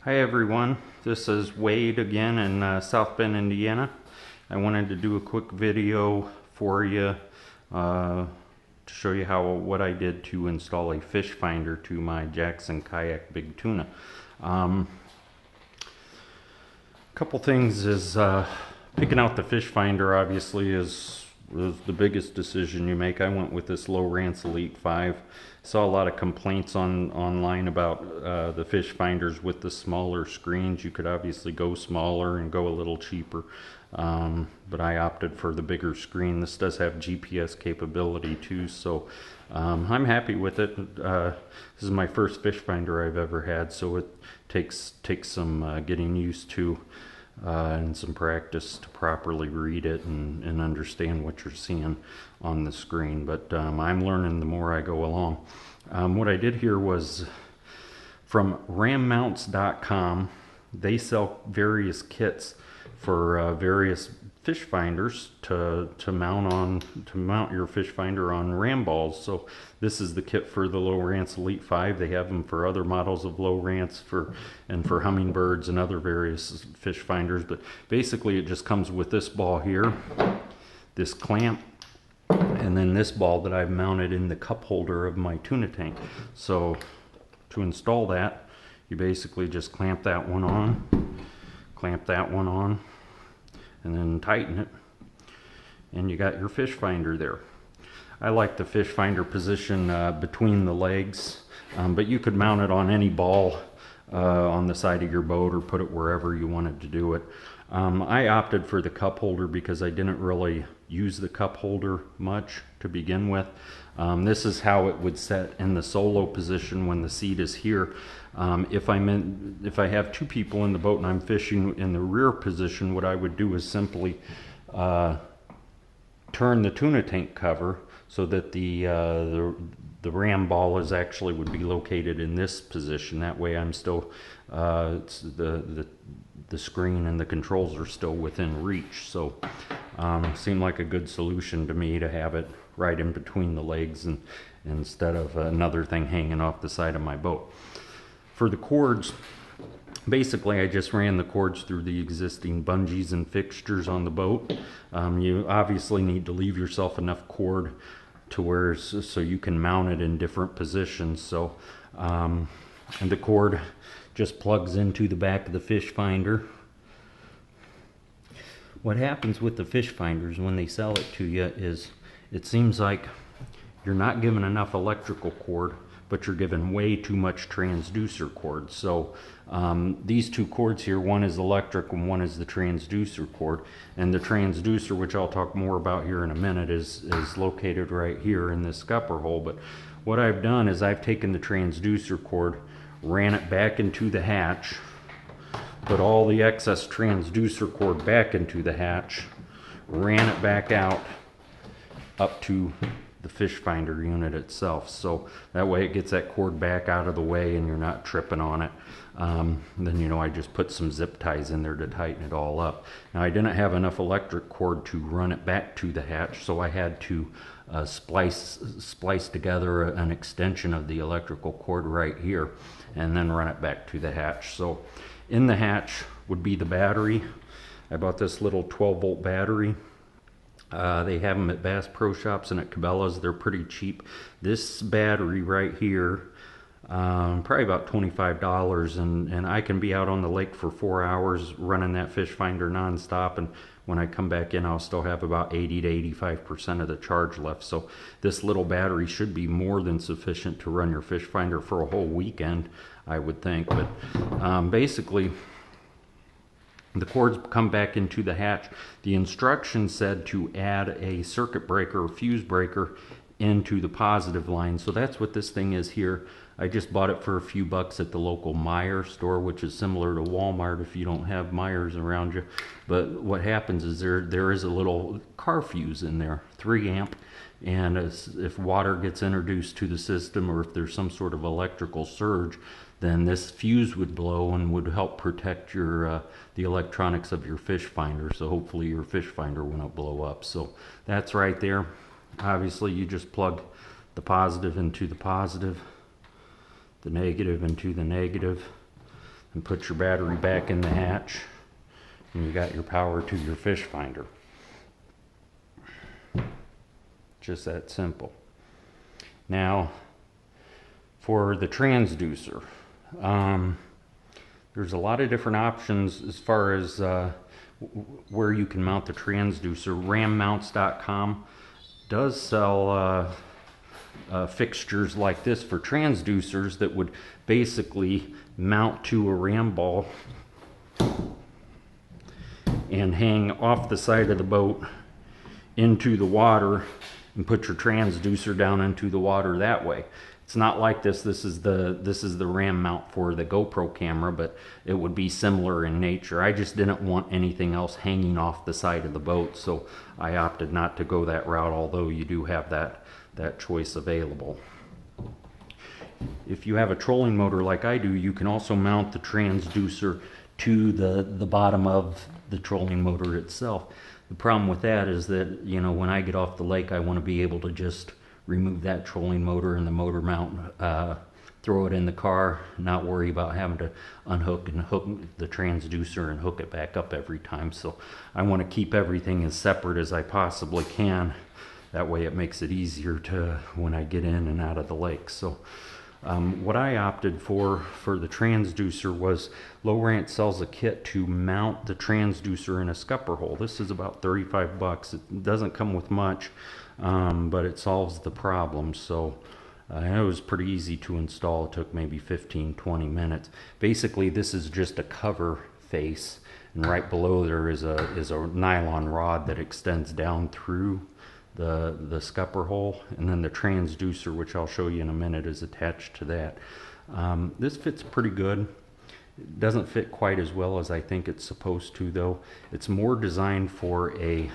Hi everyone, this is Wade again in South Bend, Indiana. I wanted to do a quick video for you to show you what I did to install a fish finder to my Jackson Kayak Big Tuna. A couple things is picking out the fish finder obviously is the biggest decision you make. I went with this Lowrance Elite 5. Saw a lot of complaints online about the fish finders with the smaller screens. You could obviously go smaller and go a little cheaper, but I opted for the bigger screen. This does have GPS capability too, so I'm happy with it. This is my first fish finder I've ever had, so it takes some getting used to and some practice to properly read it and understand what you're seeing on the screen, but I'm learning the more I go along. What I did here was from rammounts.com. They sell various kits for various fish finders to mount your fish finder on ram balls. So this is the kit for the Lowrance Elite 5. They have them for other models of Lowrance and for hummingbirds and other various fish finders, but basically it just comes with this ball here, this clamp, and then this ball that I've mounted in the cup holder of my tuna tank. So to install that, you basically just clamp that one on, and then tighten it, and you got your fish finder there. I like the fish finder position between the legs, but you could mount it on any ball on the side of your boat or put it wherever you wanted to do it. I opted for the cup holder because I didn't really use the cup holder much to begin with. This is how it would set in the solo position when the seat is here. If I have two people in the boat and I'm fishing in the rear position, what I would do is simply turn the tuna tank cover so that the ram ball would be located in this position. That way I'm still the screen and the controls are still within reach. So seemed like a good solution to me to have it right in between the legs and instead of another thing hanging off the side of my boat. For the cords, basically I just ran the cords through the existing bungees and fixtures on the boat. You obviously need to leave yourself enough cord to so you can mount it in different positions. So and the cord just plugs into the back of the fish finder. What happens with the fish finders when they sell it to you is it seems like you're not given enough electrical cord, but you're given way too much transducer cord. So these two cords here, one is electric and one is the transducer cord. And the transducer, which I'll talk more about here in a minute, is located right here in this scupper hole. But what I've done is I've taken the transducer cord, ran it back into the hatch, put all the excess transducer cord back into the hatch, ran it back out up to the fish finder unit itself. So that way it gets that cord back out of the way and you're not tripping on it. Then I just put some zip ties in there to tighten it all up. Now I didn't have enough electric cord to run it back to the hatch, so I had to splice together an extension of the electrical cord right here and then run it back to the hatch. So in the hatch would be the battery. I bought this little 12-volt battery. They have them at Bass Pro Shops and at Cabela's. They're pretty cheap. This battery right here, probably about $25, and I can be out on the lake for 4 hours running that fish finder nonstop, and when I come back in I'll still have about 80 to 85% of the charge left. So this little battery should be more than sufficient to run your fish finder for a whole weekend, I would think. But basically the cords come back into the hatch. The instructions said to add a circuit breaker or fuse breaker into the positive line. So that's what this thing is here. I just bought it for a few bucks at the local Meijer store, which is similar to Walmart if you don't have Meijers around you. But what happens is there is a little car fuse in there, 3 amp, and if water gets introduced to the system or if there's some sort of electrical surge, then this fuse would blow and would help protect your the electronics of your fish finder. So hopefully your fish finder won't blow up. So that's right there. Obviously you just plug the positive into the positive, the negative into the negative. and put your battery back in the hatch, and you got your power to your fish finder. Just that simple. Now, for the transducer, there's a lot of different options as far as where you can mount the transducer. Rammounts.com does sell fixtures like this for transducers that would basically mount to a ram ball and hang off the side of the boat into the water and put your transducer down into the water that way. It's not like this. This is the ram mount for the GoPro camera, but it would be similar in nature. I just didn't want anything else hanging off the side of the boat, so I opted not to go that route, although you do have that choice available. If you have a trolling motor like I do, you can also mount the transducer to the bottom of the trolling motor itself. The problem with that is that, you know, when I get off the lake, I want to be able to just remove that trolling motor and the motor mount, throw it in the car, not worry about having to unhook and hook the transducer and hook it back up every time. So I want to keep everything as separate as I possibly can. That way it makes it easier to when I get in and out of the lake. So what I opted for the transducer was Lowrance sells a kit to mount the transducer in a scupper hole. This is about 35 bucks. It doesn't come with much, but it solves the problem. So it was pretty easy to install. It took maybe 15-20 minutes. Basically, this is just a cover face, and right below there is a nylon rod that extends down through the scupper hole, and then the transducer, which I'll show you in a minute, is attached to that. This fits pretty good. It doesn't fit quite as well as I think it's supposed to, though. It's more designed for a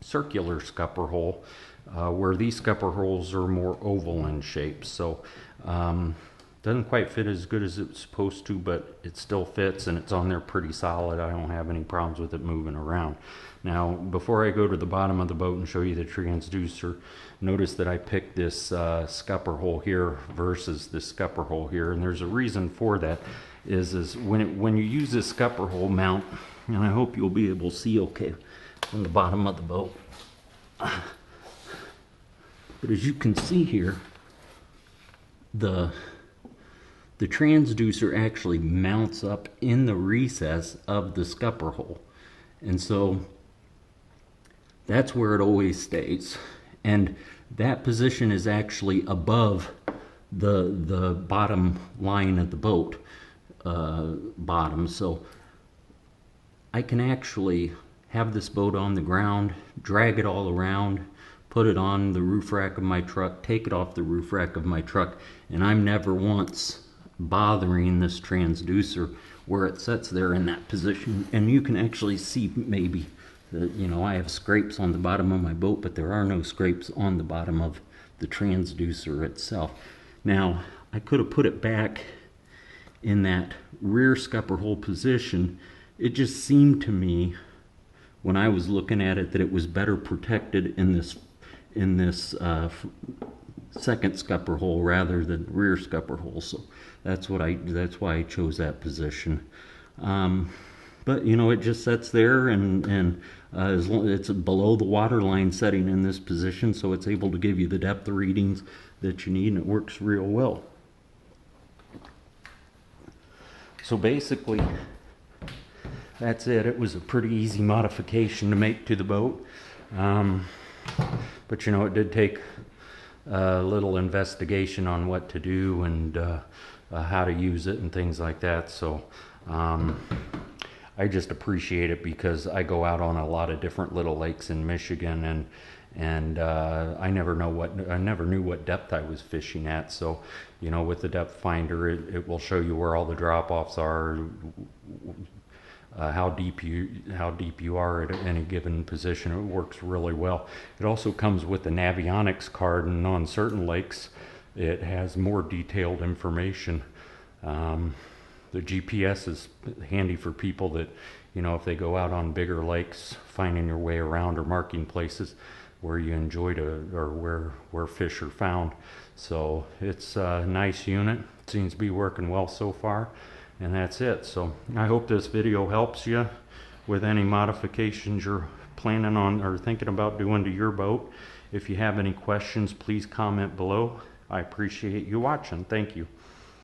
circular scupper hole, where these scupper holes are more oval in shape. So doesn't quite fit as good as it's supposed to, but it still fits, and it's on there pretty solid. I don't have any problems with it moving around. Now, before I go to the bottom of the boat and show you the transducer, notice that I picked this scupper hole here versus this scupper hole here, and there's a reason for that. Is when you use this scupper hole mount, and I hope you'll be able to see okay from the bottom of the boat. But as you can see here, the transducer actually mounts up in the recess of the scupper hole, and so that's where it always stays, and that position is actually above the bottom line of the boat bottom. So I can actually have this boat on the ground, drag it all around, put it on the roof rack of my truck, take it off the roof rack of my truck, and I'm never once bothering this transducer where it sits there in that position. And you can actually see maybe that, you know, I have scrapes on the bottom of my boat, but there are no scrapes on the bottom of the transducer itself. Now, I could have put it back in that rear scupper hole position. It just seemed to me when I was looking at it that it was better protected in this second scupper hole rather than rear scupper hole. So that's why I chose that position. But you know, it just sits there, and as long, it's below the water line setting in this position, so it's able to give you the depth readings that you need, and it works real well. So basically, that's it. It was a pretty easy modification to make to the boat. But you know, it did take a little investigation on what to do and how to use it and things like that. So I just appreciate it because I go out on a lot of different little lakes in Michigan, and I never knew what depth I was fishing at. So, you know, with the depth finder, it will show you where all the drop-offs are, how deep you are at any given position. It works really well. It also comes with the Navionics card, and on certain lakes, it has more detailed information. The GPS is handy for people that, you know, if they go out on bigger lakes, finding your way around or marking places where you enjoy to, or where fish are found. So it's a nice unit. It seems to be working well so far. And that's it. So I hope this video helps you with any modifications you're planning on or thinking about doing to your boat. If you have any questions, please comment below. I appreciate you watching. Thank you.